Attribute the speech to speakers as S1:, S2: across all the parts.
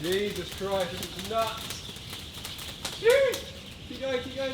S1: Jesus Christ, this is nuts. Jeez. Keep going, keep going.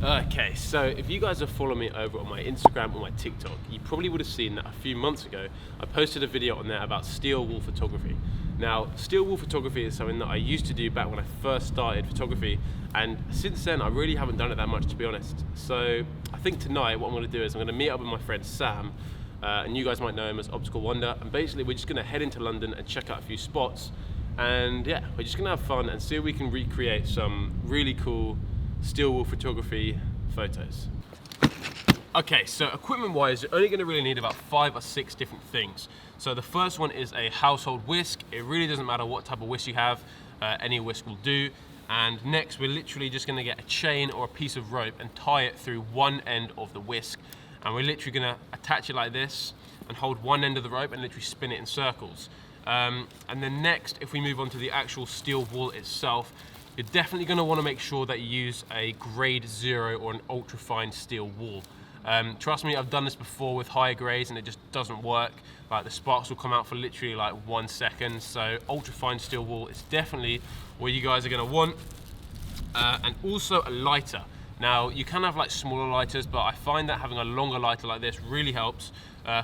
S1: Okay, so if you guys have followed me over on my Instagram or my TikTok, you probably would have seen that a few months ago I posted a video on there about still wall photography. Now, still wall photography is something that I used to do back when I first started photography, and since then I really haven't done it that much, to be honest. So I think tonight what I'm going to do is I'm going to meet up with my friend Sam, and you guys might know him as Optical Wonder, and basically we're just going to head into London and check out a few spots, and yeah, we're just going to have fun and see if we can recreate some really cool still wall photography photos. Okay, so equipment wise, you're only going to really need about 5 or 6 different things. So the first one is a household whisk. It really doesn't matter what type of whisk you have, any whisk will do. And next we're literally just going to get a chain or a piece of rope and tie it through one end of the whisk. And we're literally going to attach it like this and hold one end of the rope and literally spin it in circles. And then next, if we move on to the actual steel wall itself, you're definitely going to want to make sure that you use a grade 0 or an ultra fine steel wool. Trust me, I've done this before with higher grades and it just doesn't work. Like the sparks will come out for literally like 1 second. So ultra fine steel wool is definitely what you guys are going to want. And also a lighter. Now you can have like smaller lighters, but I find that having a longer lighter like this really helps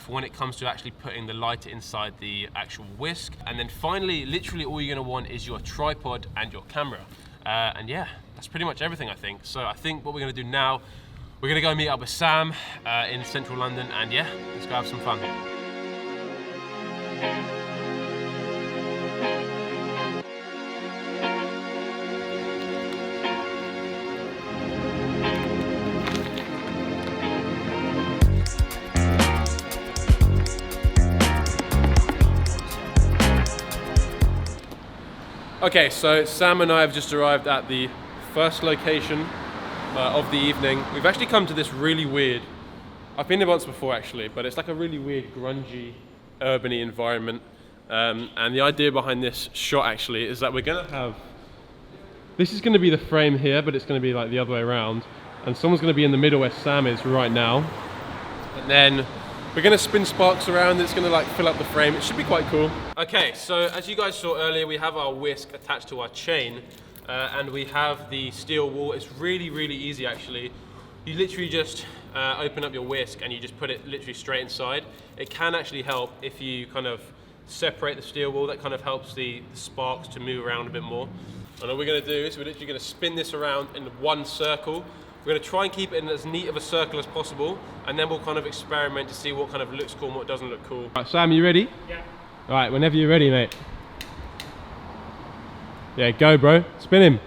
S1: for when it comes to actually putting the lighter inside the actual whisk. And then finally, literally all you're going to want is your tripod and your camera. And yeah, that's pretty much everything, I think. So I think what we're going to do now, we're going to go meet up with Sam in central London, and yeah, let's go have some fun here. Okay, so Sam and I have just arrived at the first location of the evening. We've actually come to this really weird, I've been here once before actually, but it's like a really weird grungy, urban-y environment. And the idea behind this shot actually is that we're gonna have, this is gonna be the frame here, but it's gonna be like the other way around. And someone's gonna be in the middle where Sam is right now. And then we're gonna spin sparks around, it's gonna like fill up the frame. It should be quite cool. Okay, so as you guys saw earlier, we have our whisk attached to our chain, and we have the steel wool. It's really, really easy actually. You literally just open up your whisk and you just put it literally straight inside. It can actually help if you kind of separate the steel wool. That kind of helps the sparks to move around a bit more. And all we're gonna do is we're literally gonna spin this around in one circle. We're going to try and keep it in as neat of a circle as possible, and then we'll kind of experiment to see what kind of looks cool and what doesn't look cool. Right, Sam, you ready? Yeah. All right, whenever you're ready, mate. Yeah, go, bro. Spin him.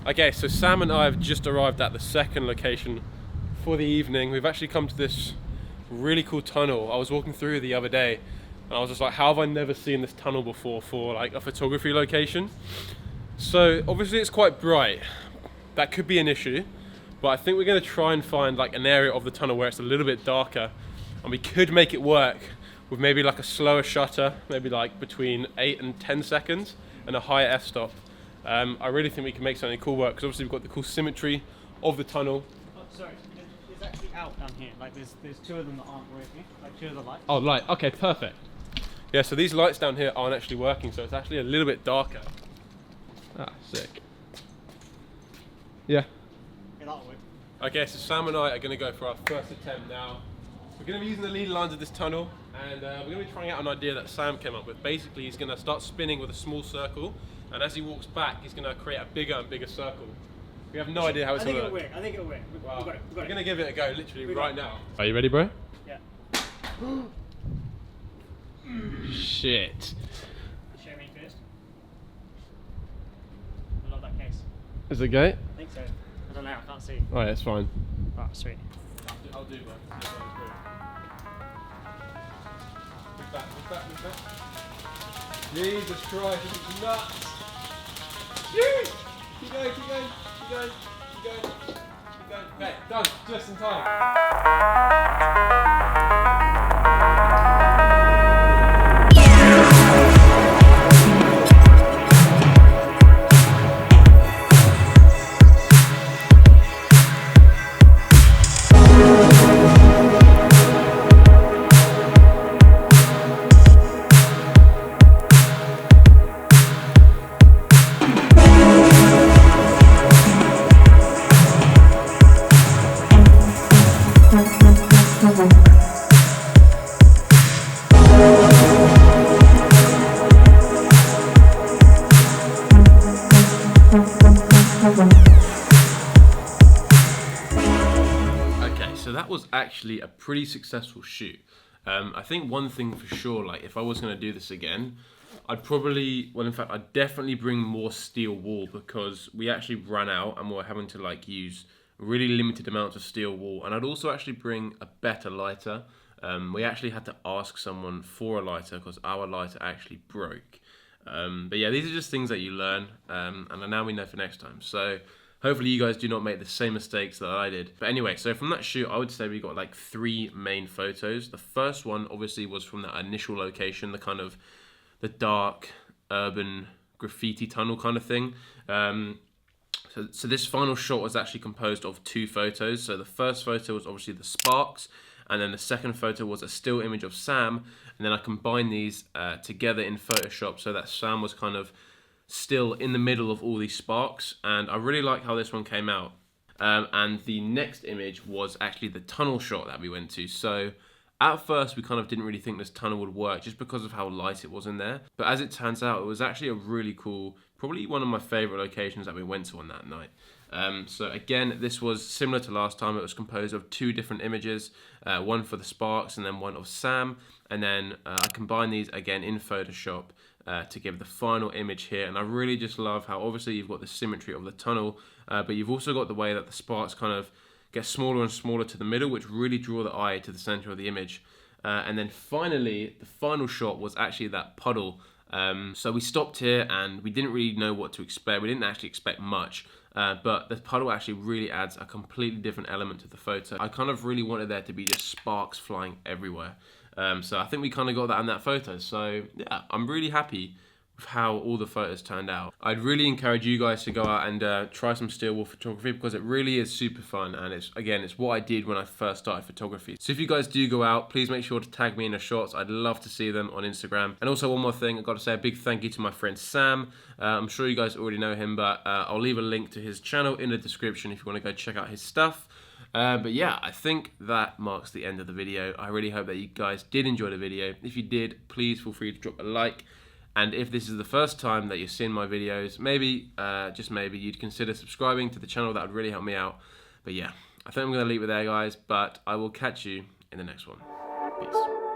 S1: Okay, so Sam and I have just arrived at the second location for the evening. We've actually come to this really cool tunnel. I was walking through the other day and I was just like, how have I never seen this tunnel before for like a photography location? So obviously it's quite bright. That could be an issue, but I think we're gonna try and find like an area of the tunnel where it's a little bit darker, and we could make it work with maybe like a slower shutter, maybe like between 8 and 10 seconds and a higher f-stop. I really think we can make something cool work, because obviously we've got the cool symmetry of the tunnel.
S2: Oh, sorry, it's actually out down here. Like there's 2 of them that aren't working, like 2 of the lights.
S1: Oh, light, okay, perfect. Yeah, so these lights down here aren't actually working, so it's actually a little bit darker. Ah, sick. Yeah.
S2: Yeah, that'll work.
S1: Okay, so Sam and I are going to go for our first attempt now. We're going to be using the lead lines of this tunnel, and we're going to be trying out an idea that Sam came up with. Basically, he's going to start spinning with a small circle, and as he walks back, he's going to create a bigger and bigger circle. We have no idea how it's going to work.
S2: I think it'll work.
S1: Well,
S2: we're
S1: going to give it a go, literally right now. Are you ready, bro?
S2: Yeah.
S1: Shit.
S2: Show me first. I love that case.
S1: Is it okay?
S2: I think so. I don't know, I can't see.
S1: Alright, it's fine.
S2: Alright, sweet.
S1: I'll do, bro. Move back, move back, move back. Jesus Christ, this is nuts! Jeez! going, keep going, keep going, keep going, keep going. Okay, done, just in time. Okay, so that was actually a pretty successful shoot. I think one thing for sure, like if I was going to do this again, I'd probably, well in fact I'd definitely bring more steel wool, because we actually ran out and we're having to like use really limited amounts of steel wool. And I'd also actually bring a better lighter. We actually had to ask someone for a lighter because our lighter actually broke. But yeah, these are just things that you learn, and now we know for next time. So hopefully you guys do not make the same mistakes that I did. But anyway, so from that shoot, I would say we got like 3 main photos. The first one obviously was from that initial location, the kind of the dark urban graffiti tunnel kind of thing. So this final shot was actually composed of 2 photos. So the first photo was obviously the sparks, and then the second photo was a still image of Sam, and then I combined these together in Photoshop so that Sam was kind of still in the middle of all these sparks, and I really like how this one came out. And the next image was actually the tunnel shot that we went to. So at first we kind of didn't really think this tunnel would work just because of how light it was in there, but as it turns out, it was actually a really cool, probably one of my favorite locations that we went to on that night. So again, this was similar to last time. It was composed of 2 different images, one for the sparks and then one of Sam, and then I combined these again in Photoshop to give the final image here. And I really just love how obviously you've got the symmetry of the tunnel, but you've also got the way that the sparks kind of get smaller and smaller to the middle, which really draw the eye to the center of the image. And then finally, the final shot was actually that puddle. So we stopped here and we didn't really know what to expect. We didn't actually expect much, but the puddle actually really adds a completely different element to the photo. I kind of really wanted there to be just sparks flying everywhere. So I think we kind of got that in that photo. So yeah, I'm really happy with how all the photos turned out. I'd really encourage you guys to go out and try some still wool photography, because it really is super fun, and it's what I did when I first started photography. So if you guys do go out, please make sure to tag me in the shots. I'd love to see them on Instagram. And also one more thing, I've got to say a big thank you to my friend Sam. I'm sure you guys already know him, but I'll leave a link to his channel in the description if you want to go check out his stuff. But yeah, I think that marks the end of the video. I really hope that you guys did enjoy the video. If you did, please feel free to drop a like. And if this is the first time that you're seeing my videos, maybe, just maybe, you'd consider subscribing to the channel. That would really help me out. But yeah, I think I'm going to leave it there, guys. But I will catch you in the next one. Peace.